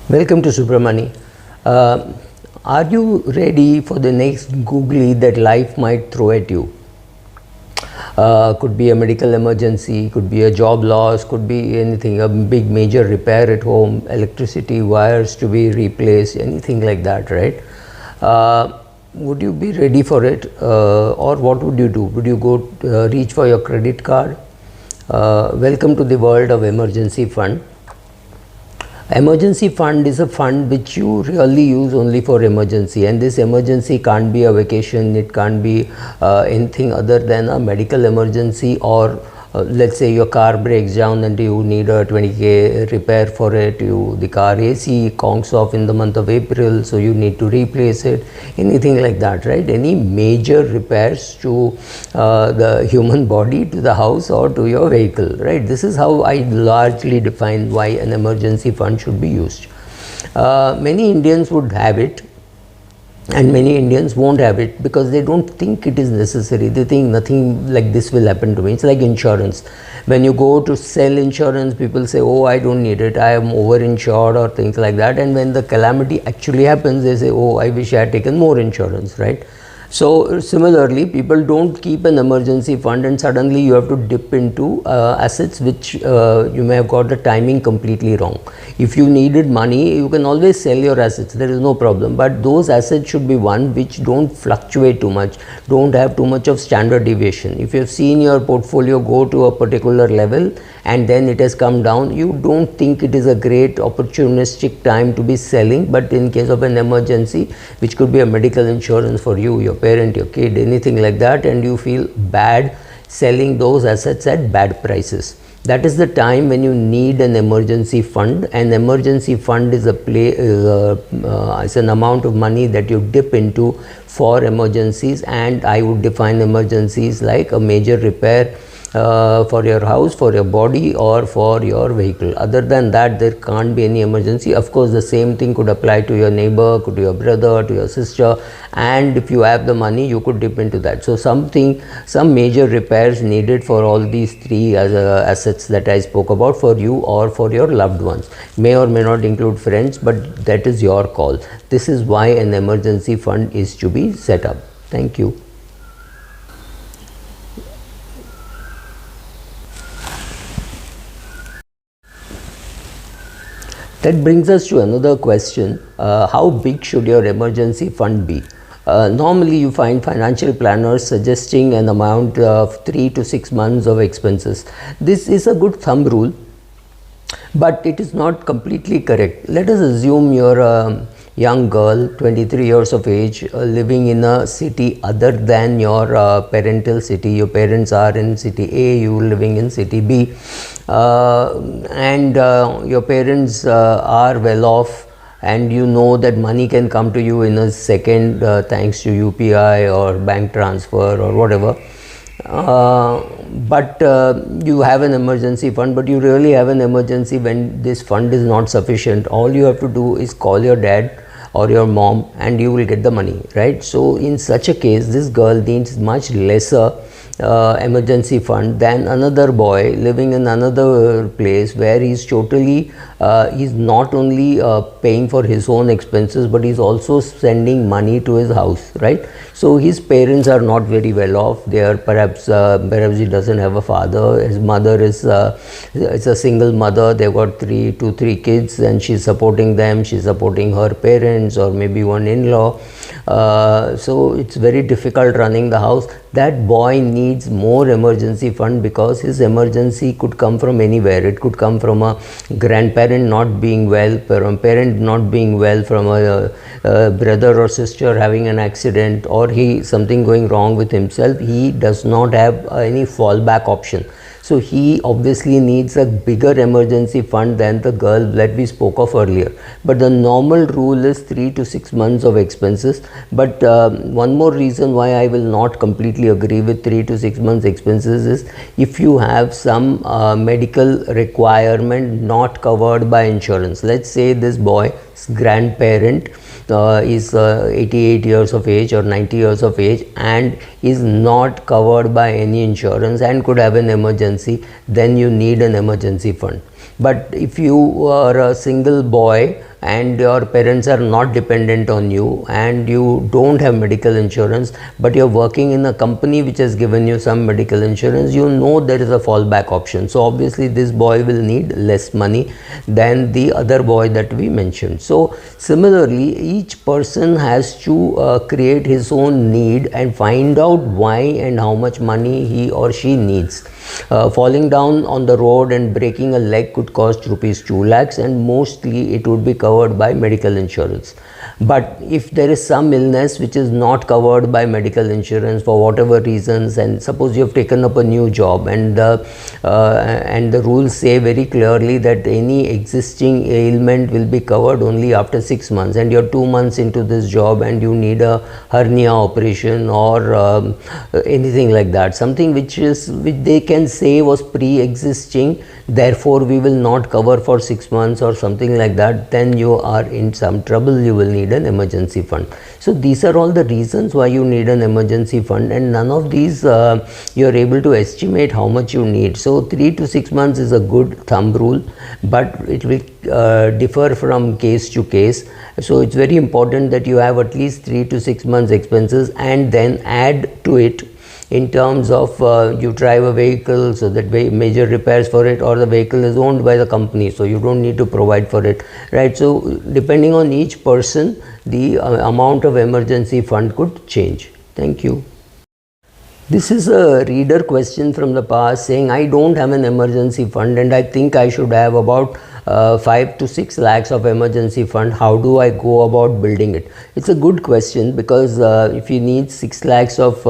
Welcome to Subramani. Are you ready for the next googly that life might throw at you? Could be a medical emergency, could be a job loss, could be anything, a big major repair at home, electricity wires to be replaced, anything like that, right? Would you be ready for it, or what would you do? Would you go reach for your credit card? Welcome to the world of emergency fund. Emergency fund is a fund which you really use only for emergency, and this emergency can't be a vacation, it can't be anything other than a medical emergency, or let's say your car breaks down and you need a 20k repair for it, the car AC conks off in the month of April, so you need to replace it, anything like that, right? Any major repairs to the human body, to the house or to your vehicle, right? This is how I largely define why an emergency fund should be used. Many Indians would have it, and many Indians won't have it because they don't think it is necessary. They think nothing like this will happen to me. It's like insurance. When you go to sell insurance, people say, oh, I don't need it, I am over insured, or things like that. And when the calamity actually happens, they say, oh, I wish I had taken more insurance, right? So similarly, people don't keep an emergency fund, and suddenly you have to dip into assets which you may have got the timing completely wrong. If you needed money, you can always sell your assets, there is no problem, but those assets should be one which don't fluctuate too much, don't have too much of standard deviation. If you have seen your portfolio go to a particular level and then it has come down, you don't think it is a great opportunistic time to be selling. But in case of an emergency, which could be a medical insurance for you, your parent, your kid, anything like that, and you feel bad selling those assets at bad prices, that is the time when you need an emergency fund. An emergency fund is it's an amount of money that you dip into for emergencies, and I would define emergencies like a major repair for your house, for your body, or for your vehicle. Other than that, there can't be any emergency. Of course, the same thing could apply to your neighbor, to your brother, to your sister, and if you have the money, you could dip into that. So some major repairs needed for all these three assets that I spoke about for you or for your loved ones. May or may not include friends, but that is your call. This is why an emergency fund is to be set up. Thank you. That brings us to another question. How big should your emergency fund be? Normally you find financial planners suggesting an amount of 3 to 6 months of expenses. This is a good thumb rule, but it is not completely correct. Let us assume you're a young girl, 23 years of age, living in a city other than your parental city. Your parents are in city A, you living in city B, and your parents are well off, and you know that money can come to you in a second thanks to UPI or bank transfer or whatever. But you have an emergency fund, but you really have an emergency when this fund is not sufficient. All you have to do is call your dad or your mom and you will get the money, right? So in such a case, this girl needs much lesser emergency fund than another boy living in another place where he's totally he's not only paying for his own expenses, but he's also sending money to his house, right? So his parents are not very well off. They are perhaps he doesn't have a father. His mother is it's a single mother. They've got 2 to 3 kids, and she's supporting them. She's supporting her parents or maybe one in-law. So it's very difficult running the house. That boy needs more emergency fund because his emergency could come from anywhere. It could come from a grandparent not being well, from a parent not being well, from a brother or sister having an accident, or something going wrong with himself. He does not have any fallback option. So he obviously needs a bigger emergency fund than the girl that we spoke of earlier. But the normal rule is 3 to 6 months of expenses. But one more reason why I will not completely agree with 3 to 6 months expenses is if you have some medical requirement not covered by insurance. Let's say this boy's grandparent is 88 years of age or 90 years of age and is not covered by any insurance and could have an emergency, then you need an emergency fund. But if you are a single boy and your parents are not dependent on you and you don't have medical insurance, but you're working in a company which has given you some medical insurance, you know there is a fallback option. So obviously this boy will need less money than the other boy that we mentioned. So similarly, each person has to create his own need and find out why and how much money he or she needs. Falling down on the road and breaking a leg could cost rupees 2 lakhs, and mostly it would be covered by medical insurance. But if there is some illness which is not covered by medical insurance for whatever reasons, and suppose you have taken up a new job and the rules say very clearly that any existing ailment will be covered only after 6 months, and you're 2 months into this job and you need a hernia operation or anything like that, something which they can say was pre-existing, therefore we will not cover for 6 months or something like that, then you are in some trouble. You will need an emergency fund. So these are all the reasons why you need an emergency fund, and none of these you are able to estimate how much you need. So 3 to 6 months is a good thumb rule, but it will differ from case to case. So it's very important that you have at least 3 to 6 months expenses, and then add to it in terms of you drive a vehicle, so that major repairs for it, or the vehicle is owned by the company, so you don't need to provide for it, right? So depending on each person, the amount of emergency fund could change. Thank you. This is a reader question from the past saying, I don't have an emergency fund and I think I should have about 5 to 6 lakhs of emergency fund. How do I go about building it? It's a good question, because if you need 6 lakhs of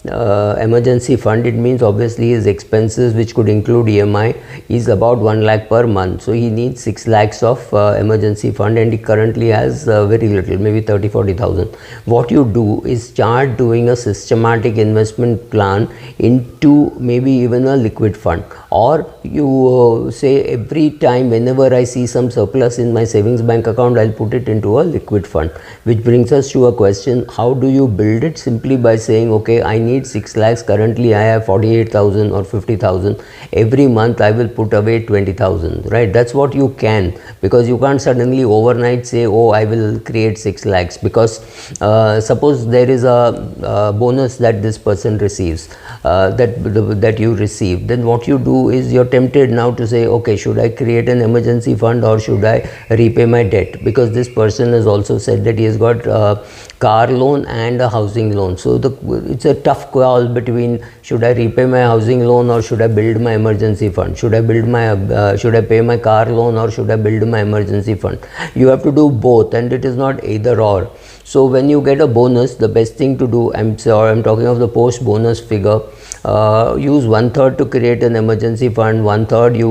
emergency fund, it means obviously his expenses, which could include EMI, is about 1 lakh per month. So he needs 6 lakhs of emergency fund, and he currently has very little, maybe 30,000-40,000. What you do is start doing a systematic investment plan into maybe even a liquid fund, or you say every time whenever I see some surplus in my savings bank account, I'll put it into a liquid fund. Which brings us to a question, how do you build it? Simply by saying, okay, I need 6 lakhs, currently I have 48,000 or 50,000, every month I will put away 20,000, right? That's what you can, because you can't suddenly overnight say, oh, I will create 6 lakhs, because suppose there is a bonus that this person receives, that you receive, then what you do is you're tempted now to say, okay, should I create an emergency fund or should I repay my debt? Because this person has also said that he has got a car loan and a housing loan. So it's a tough call between, should I repay my housing loan or should I build my emergency fund? Should I pay my car loan or should I build my emergency fund? You have to do both, and it is not either or. So when you get a bonus, the best thing to do, I'm talking of the post bonus figure, use 1/3 to create an emergency fund, 1/3 you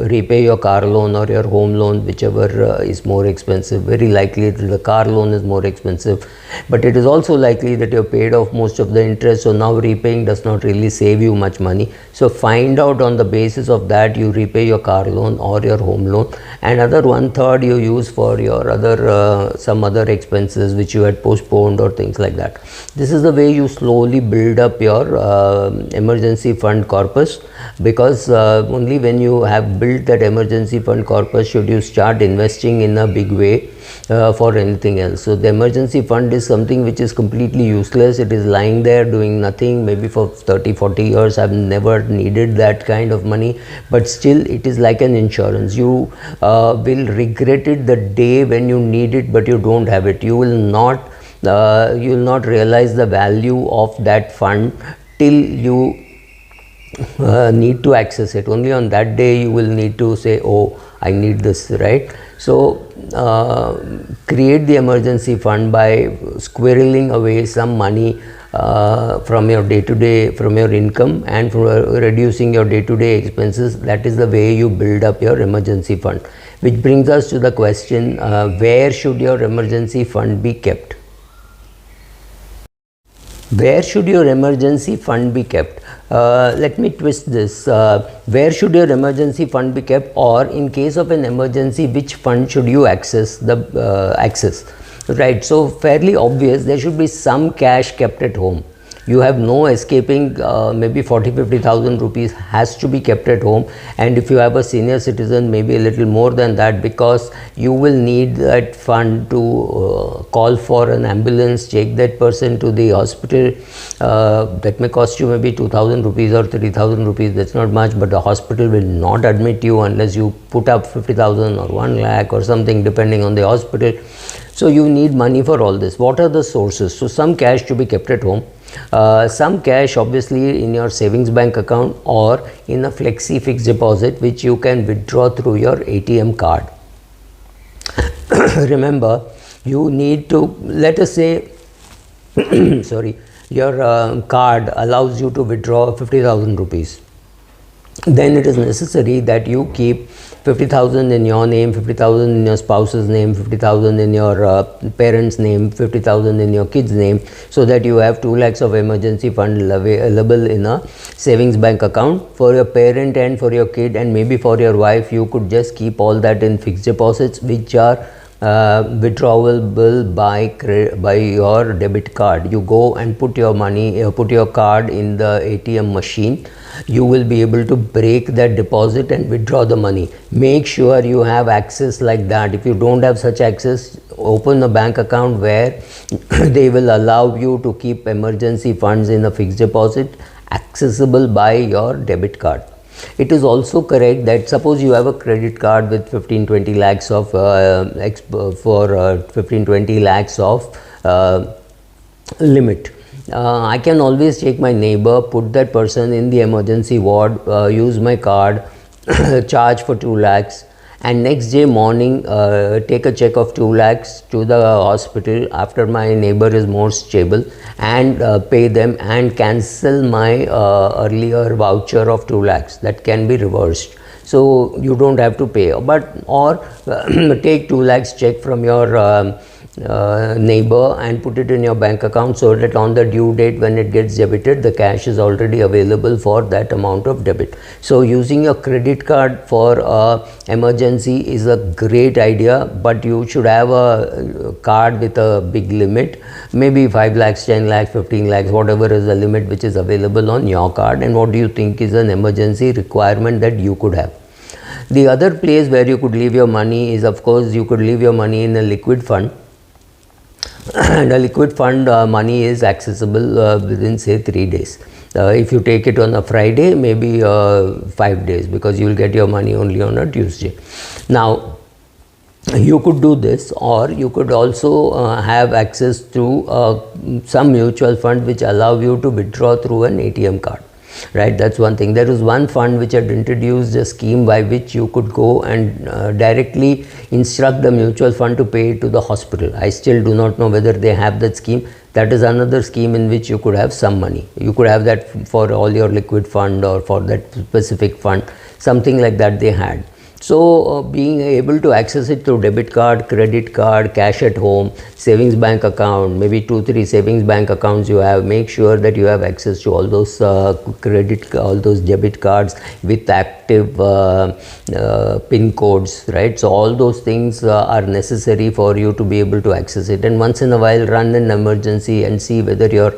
repay your car loan or your home loan, whichever is more expensive. Very likely the car loan is more expensive, but it is also likely that you have paid off most of the interest, so now repaying does not really save you much money. So find out, on the basis of that you repay your car loan or your home loan, and other 1/3 you use for your other some other expenses which you had postponed or things like that. This is the way you slowly build up your emergency fund corpus, because only when you have built that emergency fund corpus should you start investing in a big way for anything else. So the emergency fund is something which is completely useless. It is lying there doing nothing. Maybe for 30-40 years I've never needed that kind of money, but still it is like an insurance. You will regret it the day when you need it but you don't have it. You will not realize the value of that fund till you need to access it. Only on that day you will need to say, oh, I need this, right? So create the emergency fund by squirreling away some money from your day-to-day, from your income, and from reducing your day-to-day expenses. That is the way you build up your emergency fund. Which brings us to the question, where should your emergency fund be kept? Where should your emergency fund be kept? Let me twist this. Where should your emergency fund be kept, or in case of an emergency, which fund should you access? Right, so fairly obvious, there should be some cash kept at home. You have no escaping. Maybe 40,000-50,000 rupees has to be kept at home, and if you have a senior citizen, maybe a little more than that, because you will need that fund to call for an ambulance, take that person to the hospital. That may cost you maybe 2,000 rupees or 3,000 rupees. That's not much, but the hospital will not admit you unless you put up 50,000 or 1 lakh or something, depending on the hospital. So you need money for all this. What are the sources? So some cash to be kept at home, some cash obviously in your savings bank account or in a flexi fixed deposit, which you can withdraw through your ATM card. Remember, you need to, let us say sorry, your card allows you to withdraw 50,000 rupees. Then it is necessary that you keep 50,000 in your name, 50,000 in your spouse's name, 50,000 in your parents' name, 50,000 in your kid's name, so that you have 2 lakhs of emergency fund available in a savings bank account. For your parent and for your kid and maybe for your wife, you could just keep all that in fixed deposits, which are withdrawable by your debit card. You go and put your money, put your card in the ATM machine. You will be able to break that deposit and withdraw the money. Make sure you have access like that. If you don't have such access, open a bank account where they will allow you to keep emergency funds in a fixed deposit accessible by your debit card. It is also correct that suppose you have a credit card with 15-20 lakhs of 15-20 lakhs of limit. I can always take my neighbor, put that person in the emergency ward, use my card, charge for 2 lakhs, and next day morning take a check of 2 lakhs to the hospital after my neighbor is more stable, and pay them and cancel my earlier voucher of 2 lakhs. That can be reversed. So you don't have to pay, or take 2 lakhs check from your neighbor and put it in your bank account, so that on the due date when it gets debited, the cash is already available for that amount of debit. So using your credit card for emergency is a great idea, but you should have a card with a big limit, maybe 5 lakhs, 10 lakhs, 15 lakhs, whatever is the limit which is available on your card, and what do you think is an emergency requirement that you could have. The other place where you could leave your money is, of course, you could leave your money in a liquid fund. And a liquid fund money is accessible within say 3 days. If you take it on a Friday, maybe 5 days, because you will get your money only on a Tuesday. Now you could do this, or you could also have access to some mutual fund which allow you to withdraw through an ATM card. Right, that's one thing. There is one fund which had introduced a scheme by which you could go and directly instruct the mutual fund to pay it to the hospital. I still do not know whether they have that scheme. That is another scheme in which you could have some money. You could have that for all your liquid fund or for that specific fund, something like that they had. So being able to access it through debit card, credit card, cash at home, savings bank account, maybe 2-3 savings bank accounts you have, make sure that you have access to all those all those debit cards with active PIN codes, right? So all those things are necessary for you to be able to access it. And once in a while run an emergency and see whether your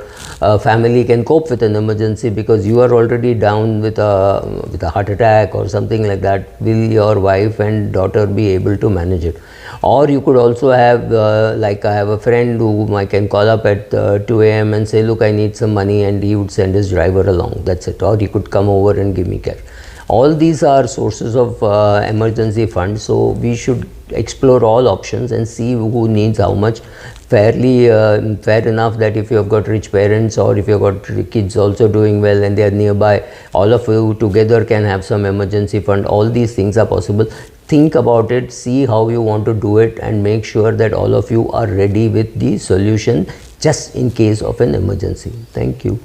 family can cope with an emergency, because you are already down with a heart attack or something like that. Will your wife and daughter be able to manage it? Or you could also have like I have a friend whom I can call up at 2 a.m. and say, look, I need some money, and he would send his driver along. That's it. Or he could come over and give me cash. All these are sources of emergency funds, so we should explore all options and see who needs how much. Fairly fair enough that if you have got rich parents, or if you have got kids also doing well and they are nearby, all of you together can have some emergency fund. All these things are possible. Think about it, see how you want to do it, and make sure that all of you are ready with the solution just in case of an emergency. Thank you.